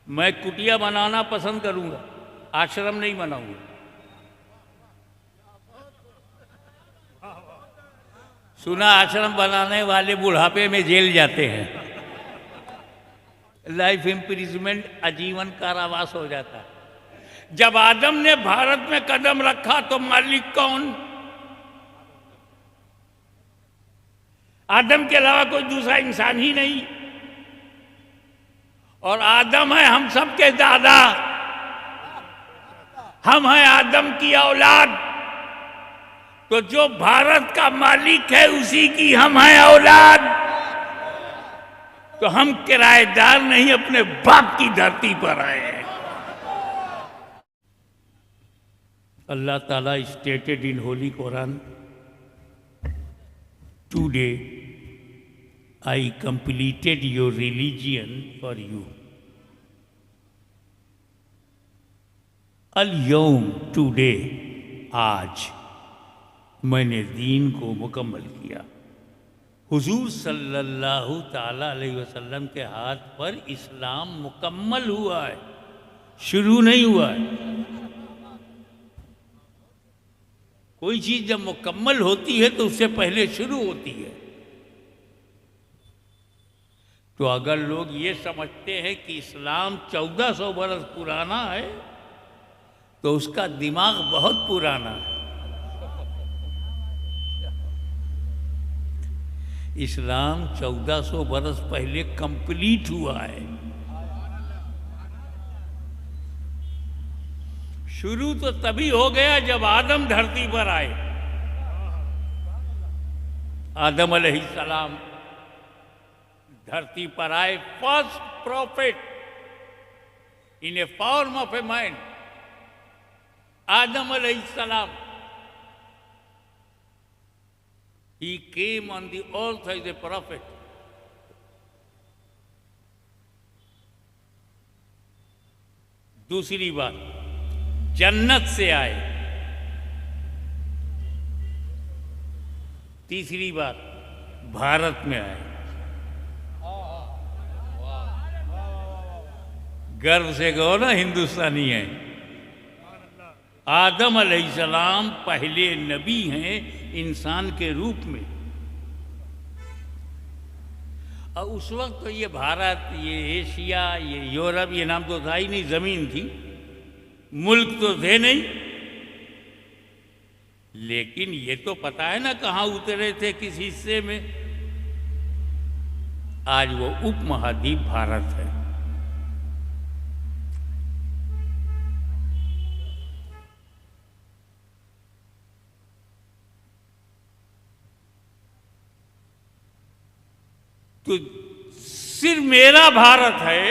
मैं कुटिया बनाना पसंद करूंगा, आश्रम नहीं बनाऊंगा। सुना आश्रम बनाने वाले बुढ़ापे में जेल जाते हैं, लाइफ इम्प्रिजमेंट, आजीवन कारावास हो जाता है। जब आदम ने भारत में कदम रखा तो मालिक कौन? आदम के अलावा कोई दूसरा इंसान ही नहीं, और आदम है हम सबके दादा, हम हैं आदम की औलाद। तो जो भारत का मालिक है उसी की हम हैं औलाद। तो हम किराएदार नहीं, अपने बाप की धरती पर आए हैं। Allah Taala stated in Holy Quran, today I completed your religion for you. अल यौम, टुडे, आज मैंने दीन को मुकम्मल किया। हुजूर सल्लल्लाहु ताला अलैहि वसल्लम के हाथ पर इस्लाम मुकम्मल हुआ है, शुरू नहीं हुआ है। कोई चीज जब मुकम्मल होती है तो उससे पहले शुरू होती है। तो अगर लोग ये समझते हैं कि इस्लाम 1400 बरस पुराना है तो उसका दिमाग बहुत पुराना है। इस्लाम 1400 बरस पहले कंप्लीट हुआ है। शुरू तो तभी हो गया जब आदम धरती पर आए। आदम अलैहिस्सलाम धरती पर आए, first prophet in a form of a man. Adam अलैहिस्सलाम, he came on the earth as a prophet. दूसरी बात, जन्नत से आए। तीसरी बात, भारत में आए। गर्व से कहो ना हिंदुस्तानी है। आदम अलैहिस्सलाम पहले नबी हैं इंसान के रूप में। और उस वक्त तो ये भारत, ये एशिया, ये यूरोप, ये नाम तो था ही नहीं, जमीन थी, मुल्क तो थे नहीं। लेकिन ये तो पता है ना कहाँ उतरे थे, किस हिस्से में। आज वो उपमहाद्वीप भारत है। तो सिर्फ मेरा भारत है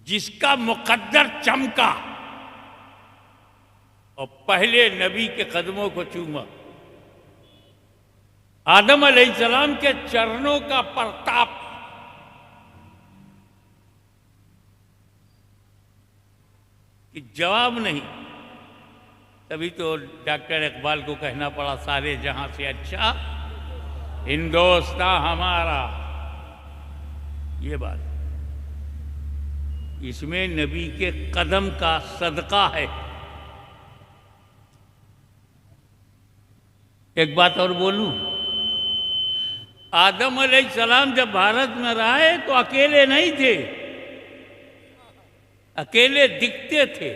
जिसका मुकद्दर चमका और पहले नबी के कदमों को चूमा। आदम अलैहिस्सलाम के चरणों का प्रताप कि जवाब नहीं। तभी तो डॉक्टर इकबाल को कहना पड़ा, सारे जहां से अच्छा हिंदुस्तान हमारा। ये बात, इसमें नबी के कदम का सदका है। एक बात और बोलूं, आदम अलैहिस्सलाम जब भारत में रहे तो अकेले नहीं थे, अकेले दिखते थे।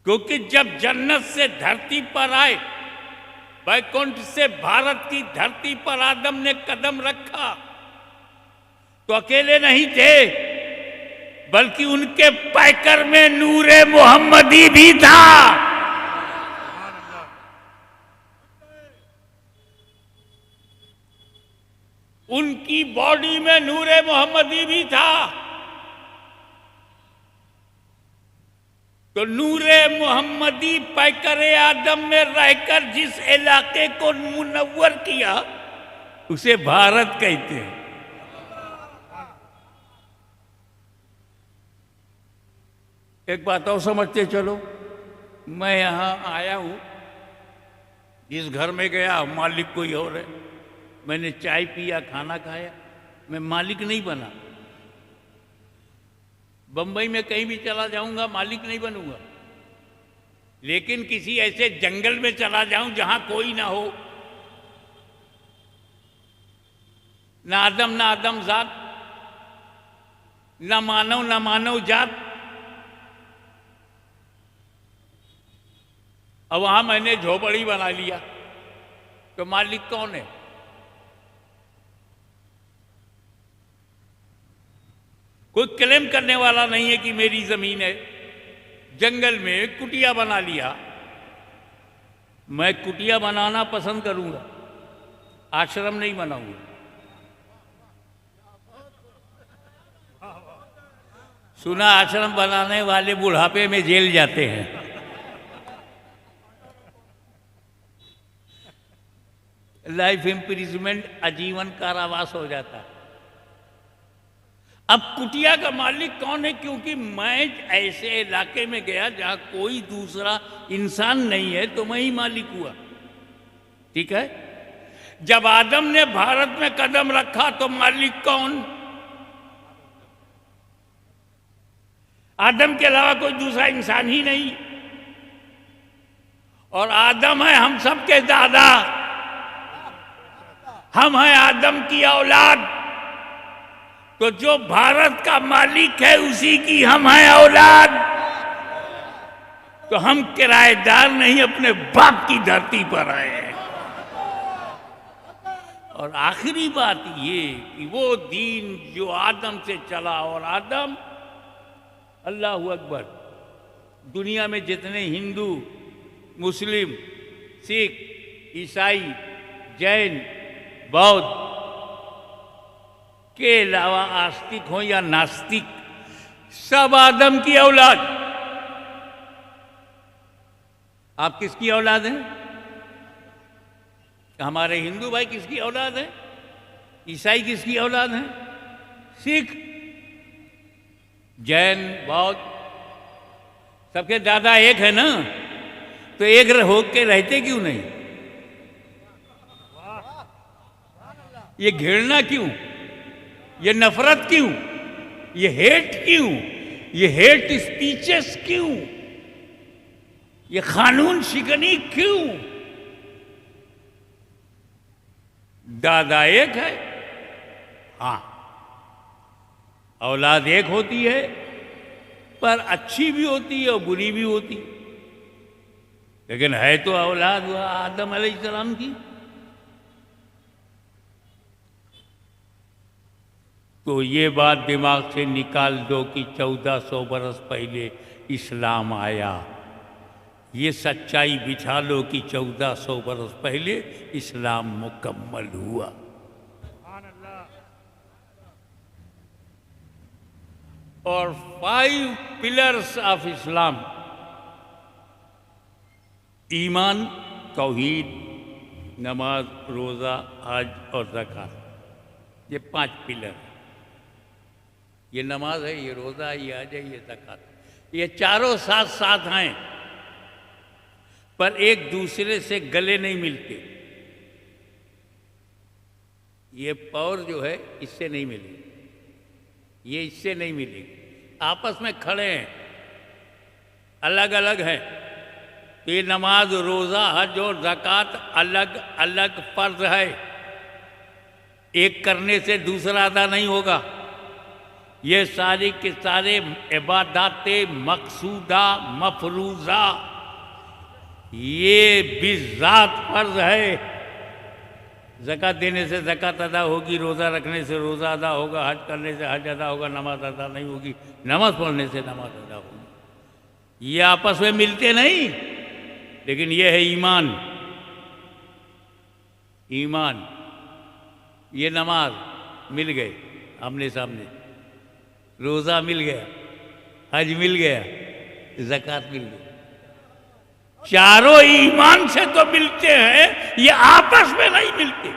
क्योंकि जब जन्नत से धरती पर आए, वैकुंठ से भारत की धरती पर आदम ने कदम रखा तो अकेले नहीं थे, बल्कि उनके पैकर में नूरे मोहम्मदी भी था। उनकी बॉडी में नूरे मोहम्मदी भी था। तो नूरे मोहम्मदी पैकरे आदम में रहकर जिस इलाके को मुनव्वर किया उसे भारत कहते हैं। एक बात और समझते चलो, मैं यहां आया हूं जिस घर में गया मालिक कोई और है। मैंने चाय पिया, खाना खाया, मैं मालिक नहीं बना। बंबई में कहीं भी चला जाऊंगा मालिक नहीं बनूंगा, लेकिन किसी ऐसे जंगल में चला जाऊं जहां कोई ना हो, ना आदम जात, ना मानव जात, और वहां मैंने झोपड़ी बना लिया, तो मालिक कौन है? कोई क्लेम करने वाला नहीं है कि मेरी जमीन है। जंगल में कुटिया बना लिया, मैं कुटिया बनाना पसंद करूंगा, आश्रम नहीं बनाऊंगा। सुना आश्रम बनाने वाले बुढ़ापे में जेल जाते हैं। लाइफ इम्प्रिजमेंट, आजीवन कारावास हो जाता है। अब कुटिया का मालिक कौन है? क्योंकि मैं ऐसे इलाके में गया जहां कोई दूसरा इंसान नहीं है, तो मैं ही मालिक हुआ। ठीक है। जब आदम ने भारत में कदम रखा तो मालिक कौन? आदम के अलावा कोई दूसरा इंसान ही नहीं, और आदम है हम सबके दादा, हम हैं आदम की औलाद। तो जो भारत का मालिक है उसी की हम हैं औलाद। तो हम किराएदार नहीं, अपने बाप की धरती पर आए हैं। और आखिरी बात ये कि वो दीन जो आदम से चला, और आदम, अल्लाहू अकबर, दुनिया में जितने हिंदू, मुस्लिम, सिख, ईसाई, जैन, बौद्ध के अलावा आस्तिक हो या नास्तिक, सब आदम की औलाद। आप किसकी औलाद हैं? हमारे हिंदू भाई किसकी औलाद हैं? ईसाई किसकी औलाद हैं? सिख, जैन, बौद्ध, सबके दादा एक है ना, तो एक हो के रहते क्यों नहीं? ये घृणा क्यों? ये नफरत क्यों? ये हेट क्यों? ये हेट स्पीचेस क्यों? ये कानून शिकनी क्यों? दादा एक है, हाँ, औलाद एक होती है, पर अच्छी भी होती है और बुरी भी होती, लेकिन है तो औलाद हुआ आदम अलैहिस्सलाम की। तो ये बात दिमाग से निकाल दो कि 1400 बरस पहले इस्लाम आया। ये सच्चाई बिछा लो कि 1400 बरस पहले इस्लाम मुकम्मल हुआ। और 5 पिलर्स ऑफ इस्लाम, ईमान, तौहीद, नमाज, रोज़ा, हज और ज़कात, ये 5 पिलर। ये नमाज है, ये रोज़ा है, ये हज है, ये ज़कात, ये चारों साथ साथ हैं, पर एक दूसरे से गले नहीं मिलते। ये पावर जो है इससे नहीं मिलेगी, ये इससे नहीं मिलेगी, आपस में खड़े हैं, अलग अलग हैं। तो ये नमाज, रोज़ा, हज और ज़कात अलग अलग फर्ज है, एक करने से दूसरा अदा नहीं होगा। ये सारी के सारे इबादत मकसूदा मफरूज़ा ये बिज़ात फर्ज है। ज़कात देने से ज़कात अदा होगी, रोज़ा रखने से रोज़ा अदा होगा, हज करने से हज अदा होगा, नमाज अदा नहीं होगी, नमाज पढ़ने से नमाज अदा होगी। ये आपस में मिलते नहीं, लेकिन ये है ईमान। ईमान, ये नमाज मिल गए आमने सामने, रोज़ा मिल गया, हज मिल गया, ज़कात मिल गई, चारों ईमान से तो मिलते हैं, ये आपस में नहीं मिलते।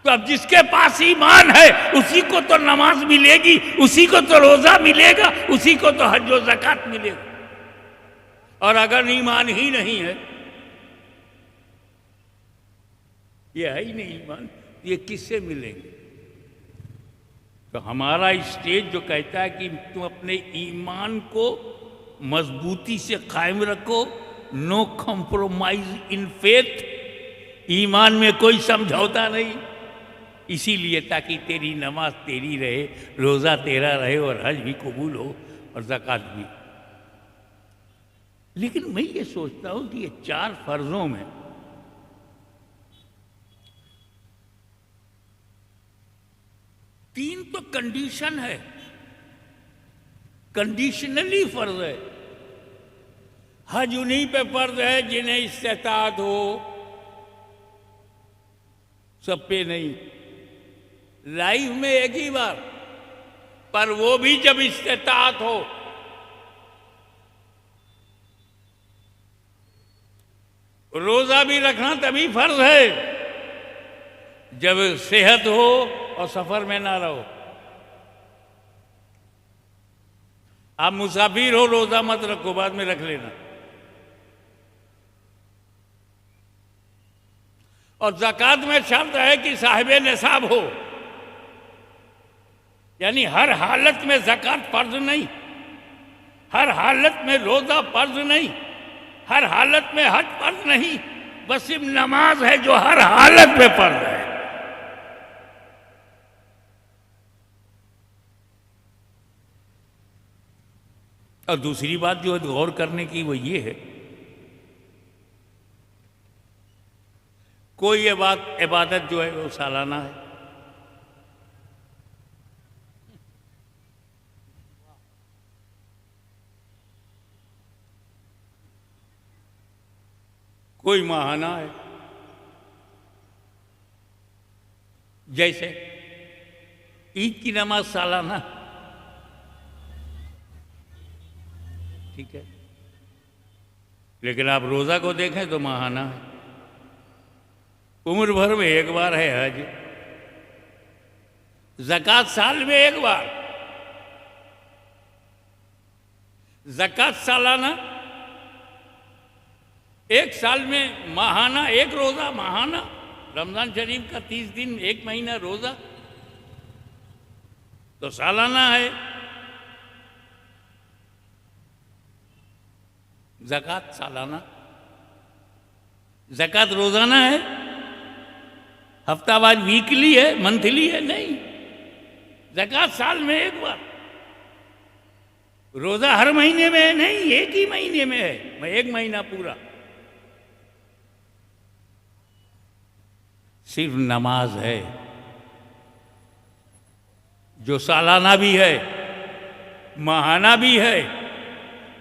तो अब जिसके पास ईमान है उसी को तो नमाज मिलेगी, उसी को तो रोज़ा मिलेगा, उसी को तो हज और ज़कात मिलेगा। और अगर ईमान ही नहीं है ये है ही नहीं ईमान, ये किससे मिलेंगे? तो हमारा स्टेज जो कहता है कि तुम अपने ईमान को मजबूती से कायम रखो, नो कॉम्प्रोमाइज इन फेथ, ईमान में कोई समझौता नहीं, इसीलिए ताकि तेरी नमाज तेरी रहे, रोज़ा तेरा रहे और हज भी कबूल हो और ज़कात भी। लेकिन मैं ये सोचता हूं कि ये 4 फर्जों में तीन तो कंडीशन है, कंडीशनली फर्ज है। हज उन्हीं पे फर्ज है जिन्हें इस्तेताअत हो, सब पे नहीं। लाइफ में एक ही बार, पर वो भी जब इस्तेताअत हो। रोजा भी रखना तभी फर्ज है जब सेहत हो और सफर में ना रहो। आप मुसाफिर हो, रोजा मत रखो, बाद में रख लेना। और ज़कात में शर्त है कि साहिबे निसाब हो, यानी हर हालत में ज़कात फर्ज नहीं, हर हालत में रोजा फर्ज नहीं, हर हालत में हज फर्ज नहीं, बस सिर्फ नमाज है जो हर हालत में फर्ज है। और दूसरी बात जो गौर करने की वो ये है, कोई ये बात इबादत जो है वो सालाना है, कोई माहाना है। जैसे ईद की नमाज सालाना, ठीक है, लेकिन आप रोजा को देखें तो माहाना है। उम्र भर में एक बार है हज, ज़कात साल में एक बार, ज़कात सालाना, एक साल में माहाना एक रोजा, माहाना रमजान शरीफ का 30 दिन, एक महीना रोजा, तो सालाना है। ज़कात सालाना, ज़कात रोजाना है, हफ्तावार वीकली है, मंथली है, नहीं, ज़कात साल में एक बार। रोजा हर महीने में है, नहीं, एक ही महीने में है, एक महीना पूरा। सिर्फ नमाज है जो सालाना भी है, माहाना भी है,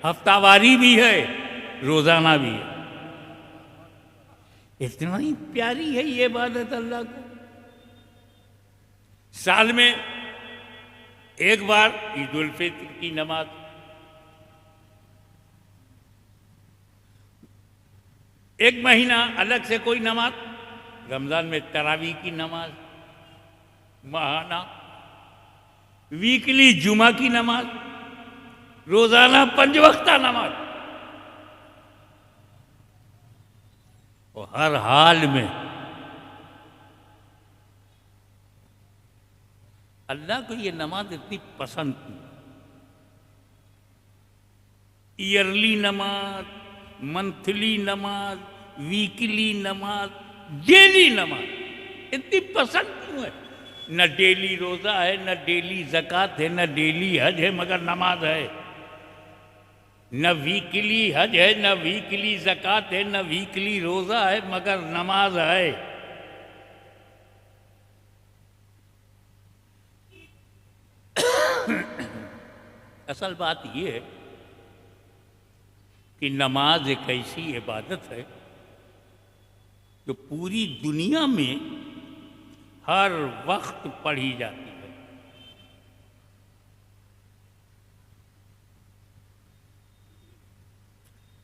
हफ्तावारी भी है, रोजाना भी है। इतना ही प्यारी है ये इबादत अल्लाह को। साल में एक बार ईद उल फित्र की नमाज, एक महीना अलग से कोई नमाज, रमजान में तरावी की नमाज, माहाना, वीकली जुमा की नमाज, रोजाना 5 वक्ता नमाज, और हर हाल में। अल्लाह को ये नमाज इतनी पसंद थी, ईयरली नमाज, मंथली नमाज, वीकली नमाज, डेली नमाज इतनी पसंद क्यों है? न डेली रोजा है, न डेली ज़कात है, न डेली हज है, मगर नमाज है। न वीकली हज है, न वीकली ज़कात है, न वीकली रोजा है, मगर नमाज है। असल बात यह है कि नमाज एक ऐसी इबादत है जो पूरी दुनिया में हर वक्त पढ़ी जाती है।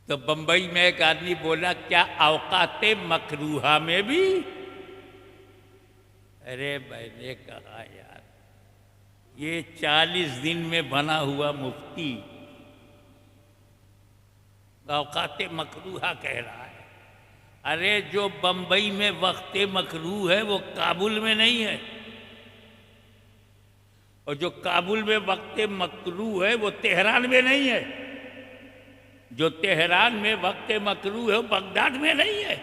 तो बंबई में एक आदमी बोला, क्या औकाते मकरूहा में भी? अरे मैंने कहा यार, ये 40 दिन में बना हुआ मुफ्ती औकाते मकरूहा कह रहा है, अरे जो बंबई में वक्त मकरू है वो काबुल में नहीं है, और जो काबुल में वक्त मकरू है वो तेहरान में नहीं है, जो तेहरान में वक्त मकरू है वो बगदाद में नहीं है।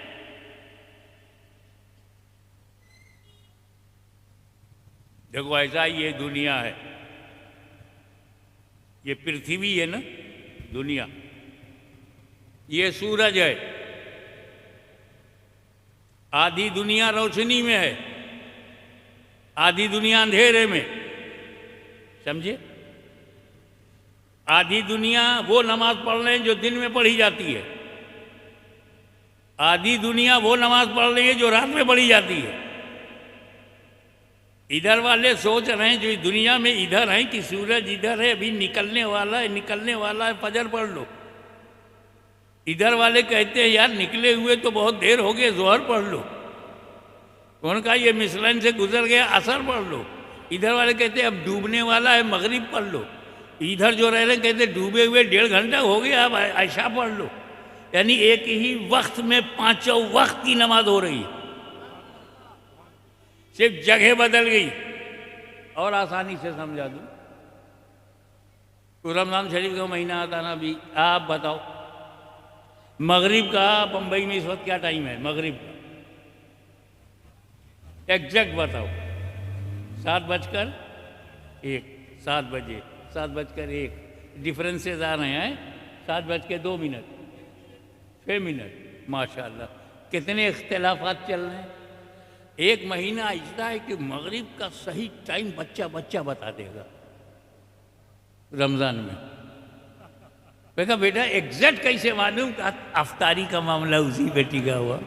देखो ऐसा ये दुनिया है, ये पृथ्वी है ना दुनिया, ये सूरज है, आधी दुनिया रोशनी में है, आधी दुनिया अंधेरे में, समझे? आधी दुनिया वो नमाज पढ़ रहे हैं जो दिन में पढ़ी जाती है, आधी दुनिया वो नमाज पढ़ रही है जो रात में पढ़ी जाती है। इधर वाले सोच रहे हैं जो इस दुनिया में इधर हैं कि सूरज इधर है, अभी निकलने वाला है, निकलने वाला है, फजर पढ़ लो। इधर वाले कहते हैं यार निकले हुए तो बहुत देर हो गए, जोहर पढ़ लो। कौन कहा ये मिसलाइन से गुजर गया, असर पढ़ लो। इधर वाले कहते हैं अब डूबने वाला है, मगरिब पढ़ लो। इधर जो रह रहे कहते डूबे हुए 1.5 घंटा हो गया, अब ऐशा पढ़ लो। यानी एक ही वक्त में 5 वक्त की नमाज हो रही है, सिर्फ जगह बदल गई। और आसानी से समझा दूं, तो रमजान शरीफ का महीना आता ना अभी, आप बताओ मगरिब का बंबई में इस वक्त क्या टाइम है? मगरिब का एग्जैक्ट बताओ। 7:01, 7 बजे, 7:01, डिफरेंसेस आ रहे हैं। 7:02, 6 मिनट, माशाल्लाह कितने इख्तिलाफात चल रहे हैं। एक महीना ऐसा है कि मगरिब का सही टाइम बच्चा बता देगा रमजान में। मैं कहा बेटा एग्जैक्ट कैसे मालूम? अफ्तारी का मामला उसी बेटी का हुआ।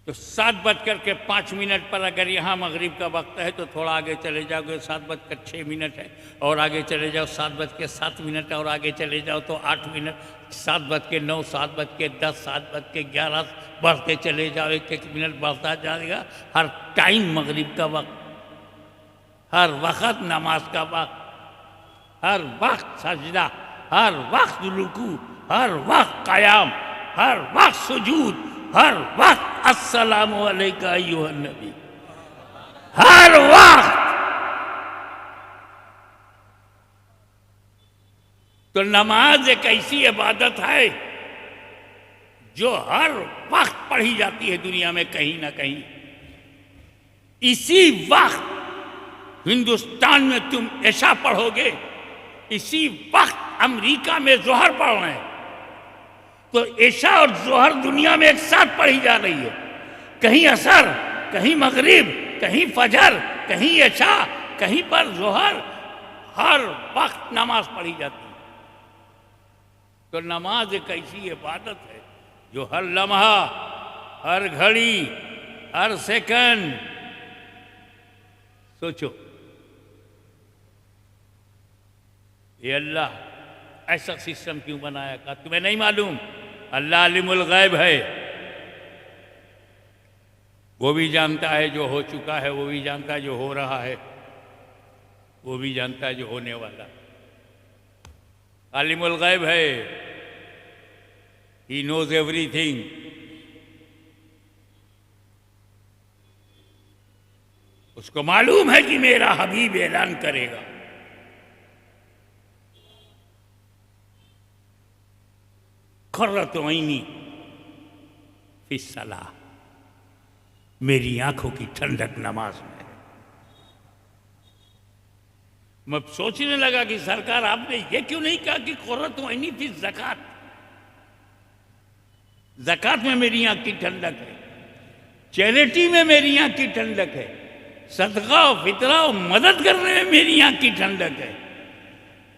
तो 7:05 पर अगर यहाँ मगरिब का वक्त है तो थोड़ा आगे चले जाओगे 7:06 है, और आगे चले जाओ 7:07 और आगे चले जाओ तो 8 मिनट, 7:09, 7:10, 7:11 बढ़ते चले जाओ, 1 मिनट बढ़ता जाएगा। हर टाइम मगरिब का वक्त, हर वक्त नमाज का वक्त, हर वक्त सजदा, हर वक्त रुकू, हर वक्त कयाम, हर वक्त सुजूद, हर वक्त अस्सलामु अलैका अय्युहन नबी, हर वक्त। तो नमाज एक ऐसी इबादत है जो हर वक्त पढ़ी जाती है दुनिया में कहीं ना कहीं। इसी वक्त हिंदुस्तान में तुम ऐशा पढ़ोगे, इसी वक्त अमेरिका में जोहर पढ़ रहे हैं, तो ऐशा और जोहर दुनिया में एक साथ पढ़ी जा रही है। कहीं असर, कहीं मगरिब, कहीं फजर, कहीं ऐशा, कहीं पर जोहर, हर वक्त नमाज पढ़ी जाती है। तो नमाज एक ऐसी इबादत है जो हर लम्हा, हर घड़ी, हर सेकंड, सोचो ये अल्लाह ऐसा सिस्टम क्यों बनाया? का तुम्हें नहीं मालूम? अल्लाह अलीमुल गैब है, वो भी जानता है जो हो चुका है, वो भी जानता है जो हो रहा है, वो भी जानता है जो होने वाला। अलीमुल गैब है, ही नोज एवरीथिंग। उसको मालूम है कि मेरा हबीब ऐलान करेगा। खुर्रत ऐनी फी सलाह, मेरी आंखों की ठंडक नमाज में है। मैं सोचने लगा कि सरकार आपने ये क्यों नहीं कहा कि खुर्रत ऐनी फी ज़कात? ज़कात में मेरी आंख की ठंडक है, चैरिटी में मेरी आंख की ठंडक है, सदका और फितरा और मदद करने में मेरी आंख की ठंडक है।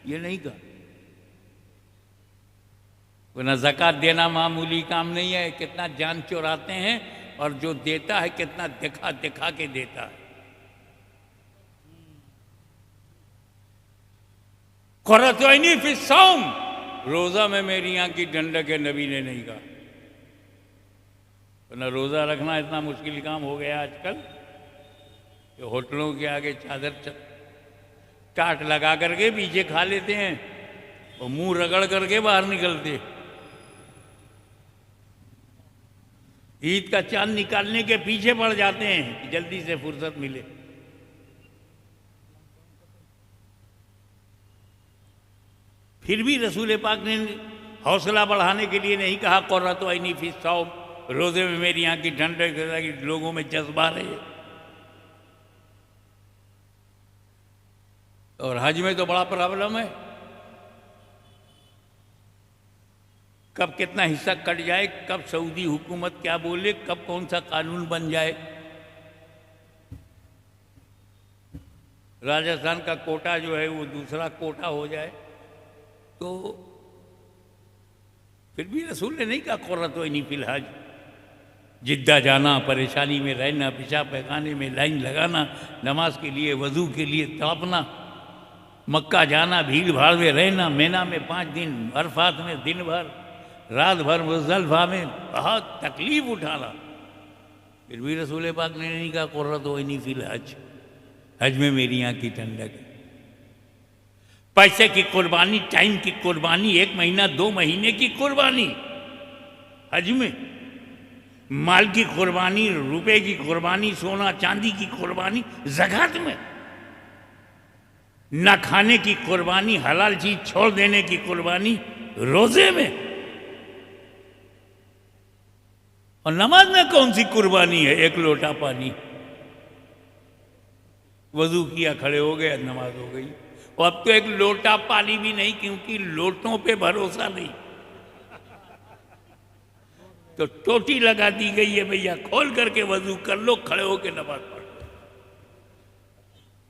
ये नहीं कहा। वरना ज़कात देना मामूली काम नहीं है। कितना जान चुराते हैं, और जो देता है कितना दिखा दिखा के देता है। खुर्रत ऐनी फी सौम, रोज़ा में मेरी आंख की ठंडक है, नबी ने नहीं कहा। वरना रोज़ा रखना इतना मुश्किल काम हो गया आजकल कि होटलों के आगे चादर टाट लगा करके पीछे खा लेते हैं। और मुंह रगड़ करके बाहर निकलते। ईद का चांद निकालने के पीछे पड़ जाते हैं कि जल्दी से फुर्सत मिले। फिर भी रसूल पाक ने हौसला बढ़ाने के लिए नहीं कहा क़ुर्रतु ऐनी फ़ी सौम, रोजे में मेरी आंख की ठंडक कि लोगों में जज्बा रहे। और हज में तो बड़ा प्रॉब्लम है, कब कितना हिस्सा कट जाए, कब सऊदी हुकूमत क्या बोले, कब कौन सा कानून बन जाए। राजस्थान का कोटा जो है वो दूसरा कोटा हो जाए। तो फिर भी रसूल ने नहीं कहा क़ुर्रतु ऐनी फ़िल हज। जिद्दा जाना, परेशानी में रहना, पेशाब पैखाने में लाइन लगाना, नमाज के लिए वज़ू के लिए तड़पना, मक्का जाना, भीड़ भाड़ में रहना, मिना में 5 दिन, अरफात में दिन भर, रात भर मुज़दलिफ़ा में बहुत तकलीफ उठाना। फिर भी रसूल पाक ने नहीं कहा क़ुर्रतु ऐनी फ़िल हज, हज में मेरी आँख की ठंडक है। पैसे की कुर्बानी, टाइम की कुर्बानी, 1 महीना 2 महीने की कुर्बानी हज में, माल की कुर्बानी, रुपए की कुर्बानी, सोना चांदी की कुर्बानी ज़कात में, न खाने की कुर्बानी, हलाल चीज छोड़ देने की कुर्बानी रोजे में। और नमाज में कौन सी कुर्बानी है? 1 लोटा पानी, वजू किया, खड़े हो गए, नमाज हो गई। और अब तो 1 लोटा पानी भी नहीं, क्योंकि लोटों पे भरोसा नहीं, तो टोटी लगा दी गई है, भैया खोल करके वजू कर लो, खड़े होके नमाज पढ़ लो।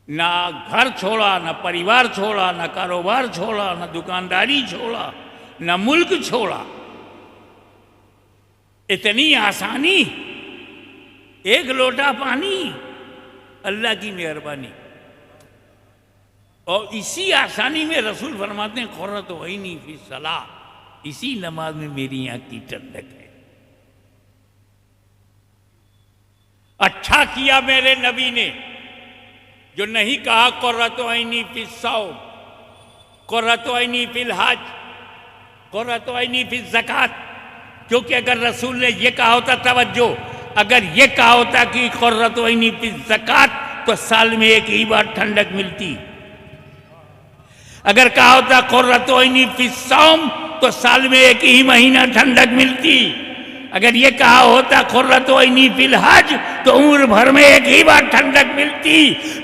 ना घर छोड़ा, ना परिवार छोड़ा, ना कारोबार छोड़ा, ना दुकानदारी छोड़ा, ना मुल्क छोड़ा। इतनी आसानी, 1 लोटा पानी, अल्लाह की मेहरबानी। और इसी आसानी में रसूल फरमाते हैं क़ुर्रतु ऐनी फ़ी सलाह, इसी नमाज में मेरी आँख की ठंडक है। अच्छा किया मेरे नबी ने जो नहीं कहा क़ुर्रतु ऐनी फ़ी सौम, क़ुर्रतु ऐनी फ़िल हज, क़ुर्रतु ऐनी फ़ी ज़कात। क्योंकि अगर रसूल ने ये कहा होता, तवज्जो, अगर ये कहा होता कि क़ुर्रतु ऐनी फ़ी ज़कात, तो साल में 1 ही बार ठंडक मिलती। अगर कहा होता क़ुर्रतु ऐनी फ़ी सौम, तो साल में 1 ही महीना ठंडक मिलती। अगर ये कहा होता क़ुर्रतु ऐनी फ़िल हज, तो उम्र भर में 1 ही बार ठंडक मिलती।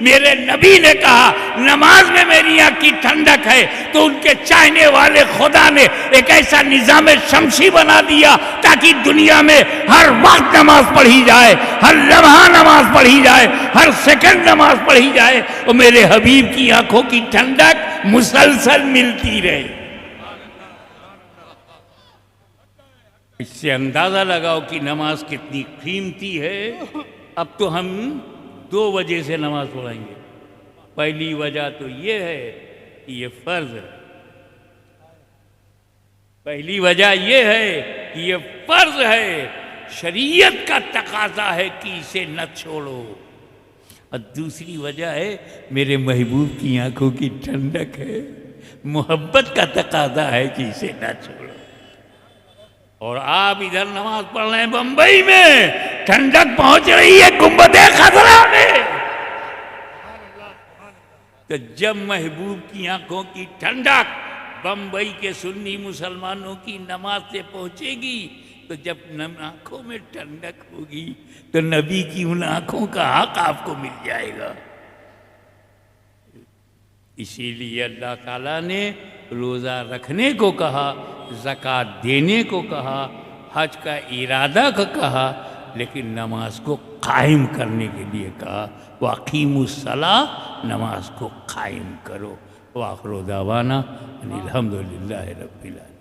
मेरे नबी ने कहा नमाज में मेरी आँख की ठंडक है, तो उनके चाहने वाले खुदा ने एक ऐसा निज़ाम शमसी बना दिया ताकि दुनिया में हर वक्त नमाज पढ़ी जाए, हर लम्हा नमाज पढ़ी जाए, हर सेकंड नमाज पढ़ी जाए, और मेरे हबीब की आंखों की ठंडक मुसलसल मिलती रहे। इससे अंदाजा लगाओ कि नमाज कितनी कीमती है। अब तो हम 2 वजह से नमाज पढ़ेंगे। पहली वजह तो ये है कि ये फर्ज है, पहली वजह ये है कि ये फर्ज है, शरीयत का तकाजा है कि इसे न छोड़ो। और दूसरी वजह है मेरे महबूब की आंखों की ठंडक है, मोहब्बत का तकाजा है कि इसे न छोड़ो। और आप इधर नमाज पढ़ रहे हैं बंबई में, ठंडक पहुंच रही है गुंबदे खजरा में। तो जब महबूब की आंखों की ठंडक बंबई के सुन्नी मुसलमानों की नमाज से पहुंचेगी, तो जब आंखों में ठंडक होगी तो नबी की उन आंखों का हक आपको मिल जाएगा। इसीलिए अल्लाह ताला ने रोज़ा रखने को कहा, ज़कात देने को कहा, हज का इरादा को कहा, लेकिन नमाज को कायम करने के लिए कहा, वक़ीमुस्सलाह, नमाज को कायम करो। वाखिरु दावाना अनिल हम्दुलिल्लाहि रब्बिल आलमीन।